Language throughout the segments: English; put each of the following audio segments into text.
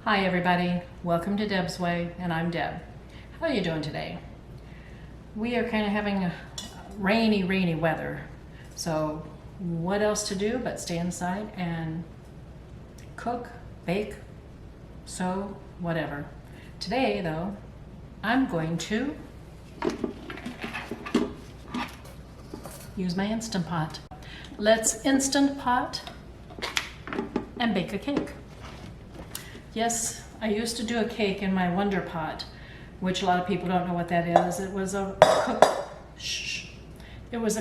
Hi everybody, welcome to Deb's Way, and I'm Deb. How are you doing today? We are kind of having a rainy weather, so what else to do but stay inside and cook, bake, sew, whatever. Today though, I'm going to use my Instant Pot. Let's Instant Pot and bake a cake. Yes, I used to do a cake in my Wonder Pot, which a lot of people don't know what that is. It was a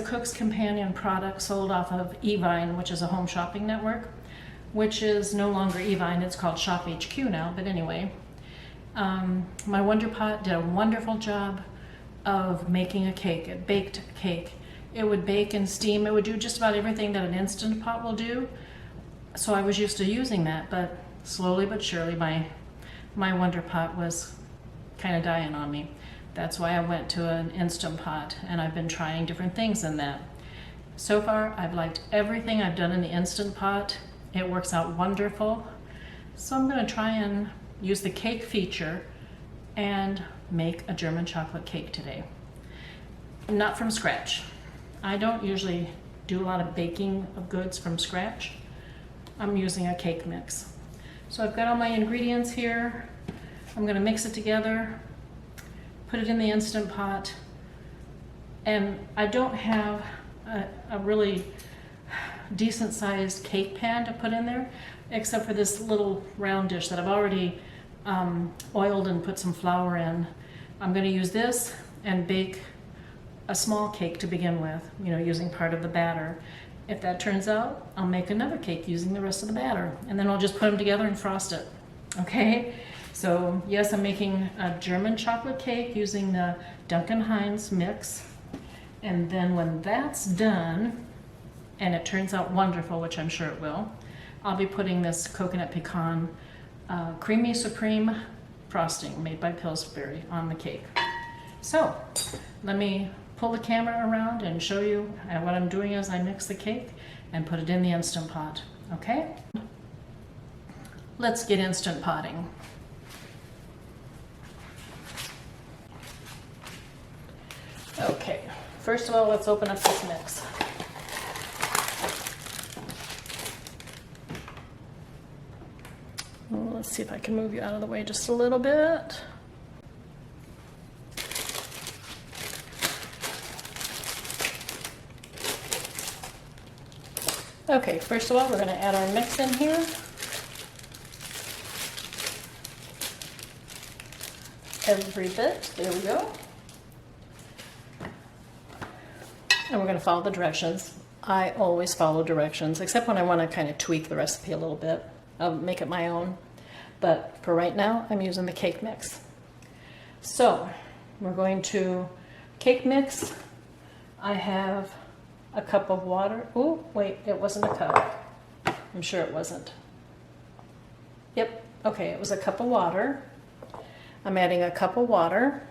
Cook's Companion product sold off of Evine, which is a home shopping network, which is no longer Evine, it's called Shop HQ now, but anyway. My Wonder Pot did a wonderful job of making a cake. It baked a cake. It would bake and steam. It would do just about everything that an Instant Pot will do. So I was used to using that, but slowly but surely my Wonder Pot was kind of dying on me. That's why I went to an Instant Pot, and I've been trying different things in that. So far, I've liked everything I've done in the Instant Pot. It works out wonderful. So I'm going to try and use the cake feature and make a German chocolate cake today. Not from scratch. I don't usually do a lot of baking of goods from scratch. I'm using a cake mix. So I've got all my ingredients here. I'm going to mix it together, put it in the Instant Pot, and I don't have a really decent sized cake pan to put in there, except for this little round dish that I've already oiled and put some flour in. I'm going to use this and bake a small cake to begin with, using part of the batter. If that turns out, I'll make another cake using the rest of the batter, and then I'll just put them together and frost it. Okay, so yes, I'm making a German chocolate cake using the Duncan Hines mix, and then when that's done, and it turns out wonderful, which I'm sure it will, I'll be putting this coconut pecan creamy supreme frosting made by Pillsbury on the cake. So let me pull the camera around and show you what I'm doing as I mix the cake and put it in the Instant Pot. Okay? Let's get Instant Potting. Okay, first of all, let's open up this mix. Well, let's see if I can move you out of the way just a little bit. Okay, first of all, we're going to add our mix in here. Every bit, there we go. And we're going to follow the directions. I always follow directions, except when I want to kind of tweak the recipe a little bit. I'll make it my own. But for right now, I'm using the cake mix. So, we're going to cake mix. I have a cup of water. Oh, wait, it wasn't a cup. I'm sure it wasn't. Yep, okay, it was a cup of water. I'm adding a cup of water.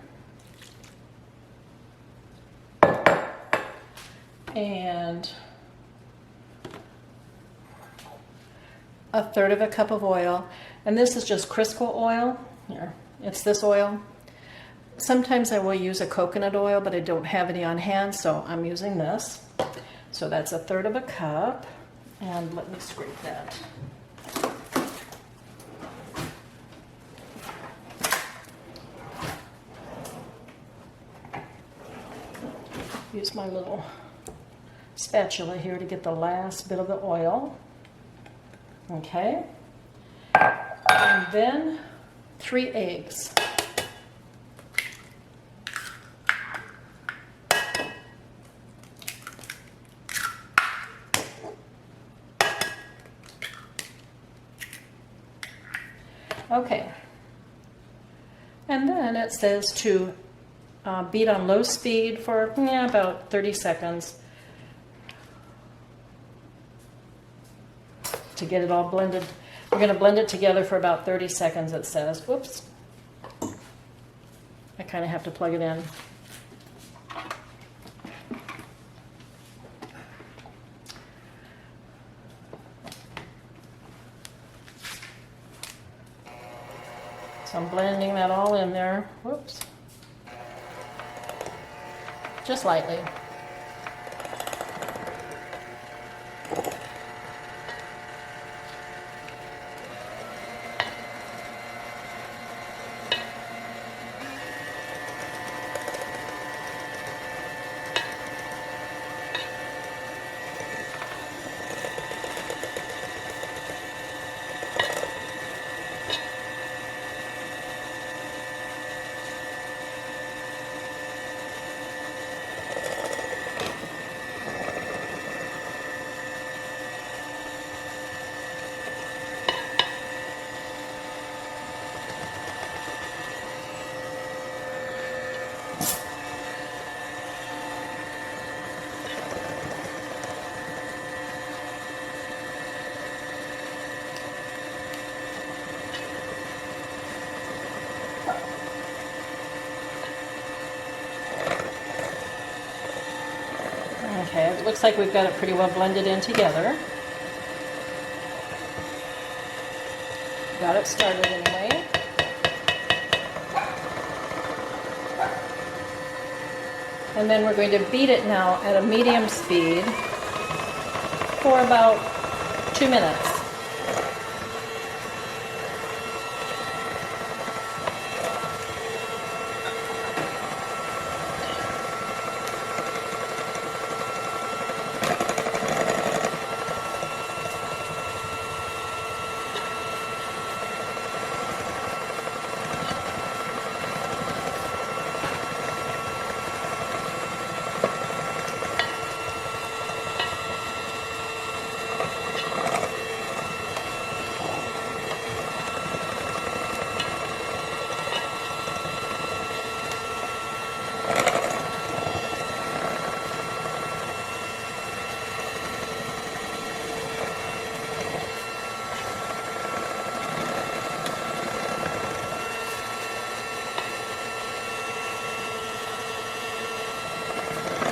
And a third of a cup of oil. And this is just Crisco oil. Here, it's this oil. Sometimes I will use a coconut oil, but I don't have any on hand, so I'm using this. So that's a third of a cup, and let me scrape that. Use my little spatula here to get the last bit of the oil. Okay. And then 3 eggs. Okay, and then it says to beat on low speed for about 30 seconds to get it all blended. We're going to blend it together for about 30 seconds, it says. Whoops. I kind of have to plug it in. So I'm blending that all in there. Whoops. Just lightly. Okay, it looks like we've got it pretty well blended in together. Got it started anyway. And then we're going to beat it now at a medium speed for about 2 minutes.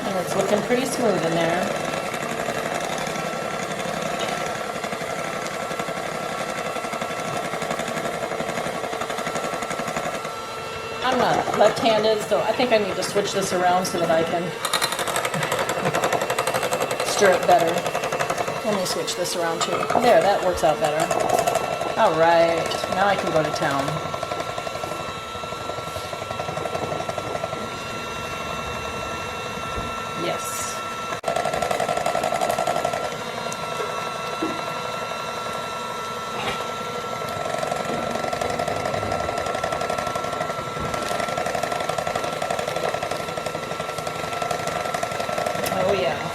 And it's looking pretty smooth in there. I'm not left-handed, so I think I need to switch this around so that I can stir it better. Let me switch this around too. There, that works out better. All right, now I can go to town. Yes. Oh yeah.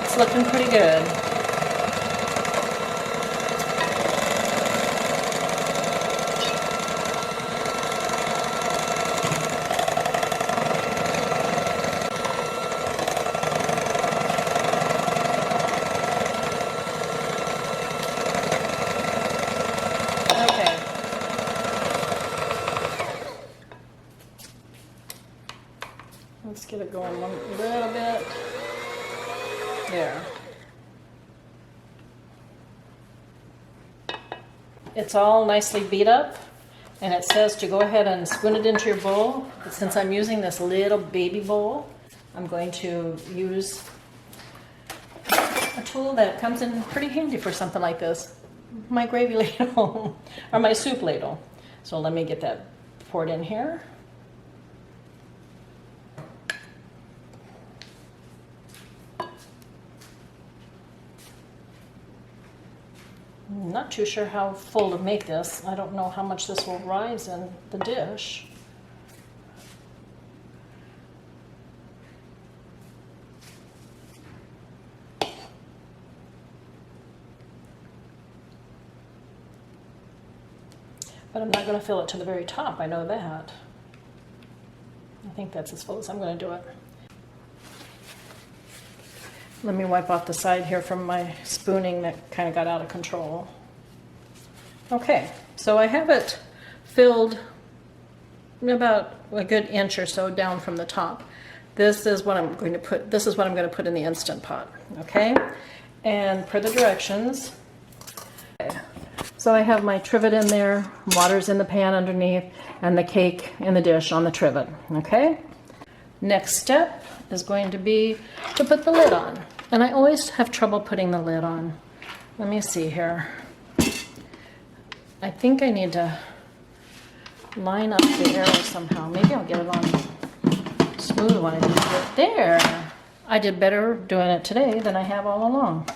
It's looking pretty good. Okay. Let's get it going a little bit. There. It's all nicely beat up, and it says to go ahead and spoon it into your bowl. But since I'm using this little baby bowl, I'm going to use a tool that comes in pretty handy for something like this. My gravy ladle, or my soup ladle. So let me get that poured in here. I'm not too sure how full to make this. I don't know how much this will rise in the dish. But I'm not going to fill it to the very top, I know that. I think that's as full as I'm going to do it. Let me wipe off the side here from my spooning that kind of got out of control. Okay, so I have it filled about a good inch or so down from the top. This is what I'm going to put in the Instant Pot, okay? And per the directions. Okay. So I have my trivet in there, water's in the pan underneath, and the cake in the dish on the trivet, okay? Next step is going to be to put the lid on. And I always have trouble putting the lid on. Let me see here. I think I need to line up the arrow somehow. Maybe I'll get it on smooth when I do it. There! I did better doing it today than I have all along.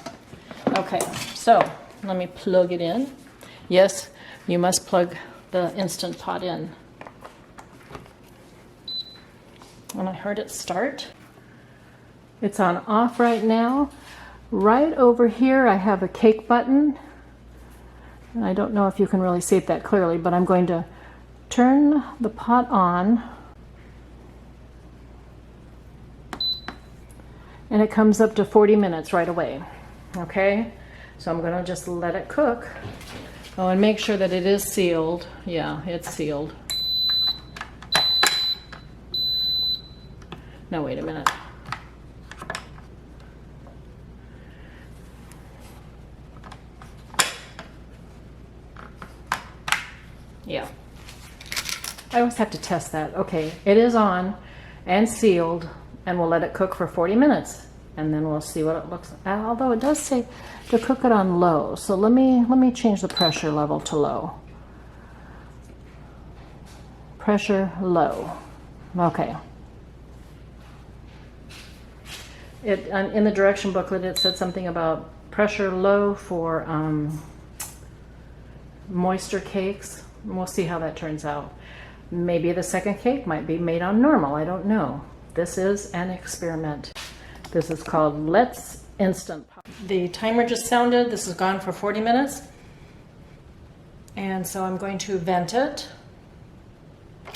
Okay, so let me plug it in. Yes, you must plug the Instant Pot in. And I heard it start. It's on off right now. Right over here I have a cake button. I don't know if you can really see it that clearly, but I'm going to turn the pot on. And it comes up to 40 minutes right away. Okay? So I'm going to just let it cook. Oh, and make sure that it is sealed. Yeah, it's sealed. No, wait a minute. Yeah. I always have to test that. Okay, it is on and sealed, and we'll let it cook for 40 minutes. And then we'll see what it looks like. Although it does say to cook it on low. So let me change the pressure level to low. Pressure low. Okay. In the direction booklet it said something about pressure low for moister cakes. We'll see how that turns out. Maybe the second cake might be made on normal. I don't know. This is an experiment. This is called Let's Instant Pot. The timer just sounded. This is gone for 40 minutes. And so I'm going to vent it. I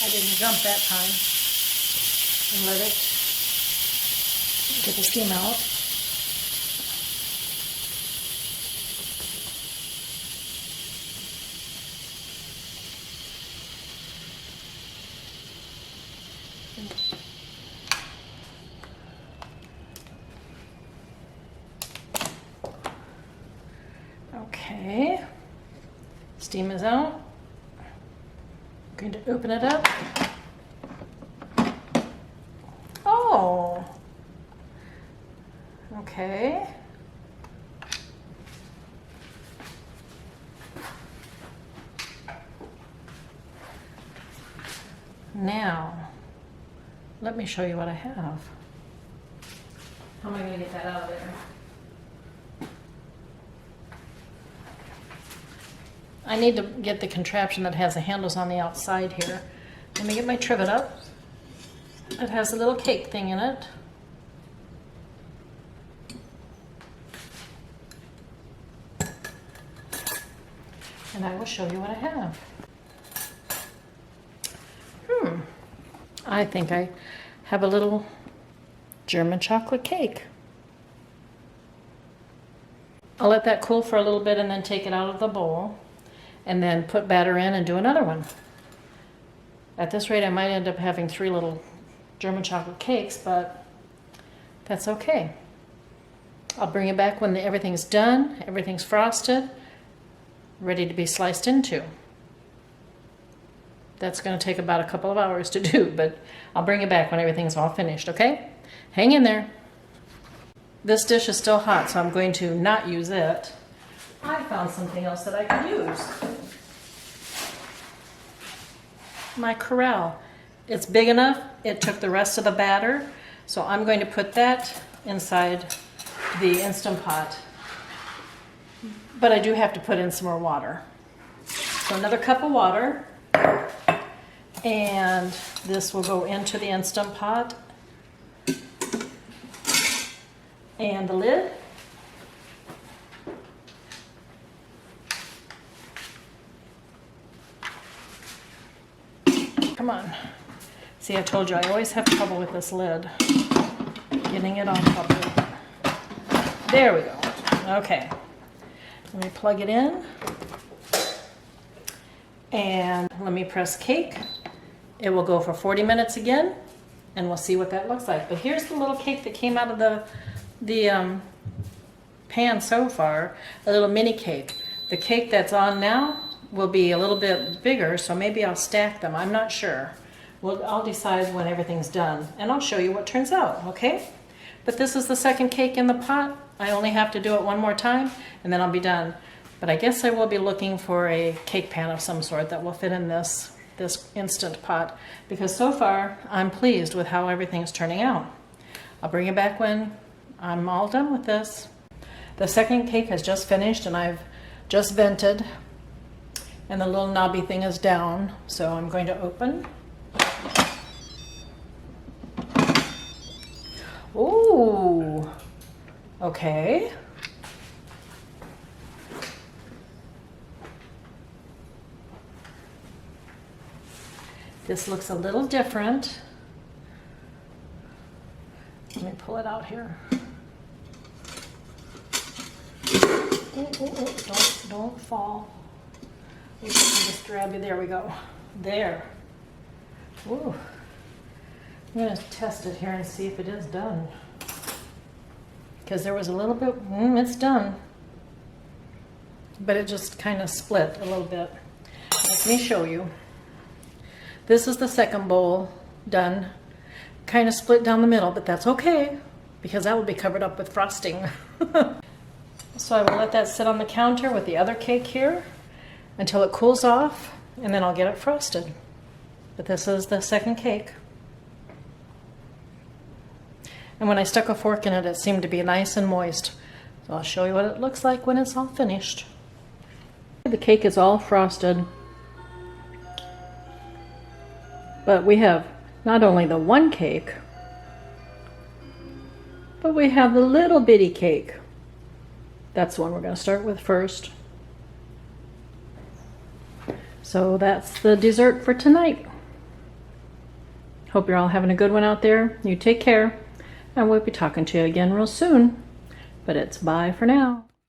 didn't jump that time. And let it get the steam out. Okay, steam is out. I'm going to open it up. Oh, okay. Now, let me show you what I have. How am I going to get that out of there? I need to get the contraption that has the handles on the outside here. Let me get my trivet up. It has a little cake thing in it. And I will show you what I have. I think I have a little German chocolate cake. I'll let that cool for a little bit and then take it out of the bowl and then put batter in and do another one. At this rate I might end up having 3 little German chocolate cakes, but that's okay. I'll bring it back when everything's done, everything's frosted, ready to be sliced into. That's going to take about a couple of hours to do, but I'll bring it back when everything's all finished, okay? Hang in there. This dish is still hot, so I'm going to not use it. I found something else that I could use. My corral. It's big enough. It took the rest of the batter, so I'm going to put that inside the Instant Pot. But I do have to put in some more water. So another cup of water. And this will go into the Instant Pot. And the lid. Come on. See, I told you I always have trouble with this lid. getting it on properly. There we go. Okay. Let me plug it in. And let me press cake. It will go for 40 minutes again, and we'll see what that looks like. But here's the little cake that came out of the pan so far, a little mini cake. The cake that's on now will be a little bit bigger, so maybe I'll stack them. I'm not sure. Well, I'll decide when everything's done, and I'll show you what turns out, okay? But this is the second cake in the pot. I only have to do it one more time, and then I'll be done. But I guess I will be looking for a cake pan of some sort that will fit in this Instant Pot, because so far I'm pleased with how everything's turning out. I'll bring it back when I'm all done with this. The second cake has just finished, and I've just vented, and the little knobby thing is down, so I'm going to open. Ooh, okay. This looks a little different. Let me pull it out here. Don't fall. You can just grab you. There we go. There. Ooh. I'm going to test it here and see if it is done. Because there was a little bit, it's done. But it just kind of split a little bit. Let me show you. This is the second bowl done. Kind of split down the middle, but that's okay, because that will be covered up with frosting. So I will let that sit on the counter with the other cake here until it cools off, and then I'll get it frosted. But this is the second cake. And when I stuck a fork in it, it seemed to be nice and moist. So I'll show you what it looks like when it's all finished. The cake is all frosted. But we have not only the one cake, but we have the little bitty cake. That's the one we're going to start with first. So that's the dessert for tonight. Hope you're all having a good one out there. You take care, and we'll be talking to you again real soon. But it's bye for now.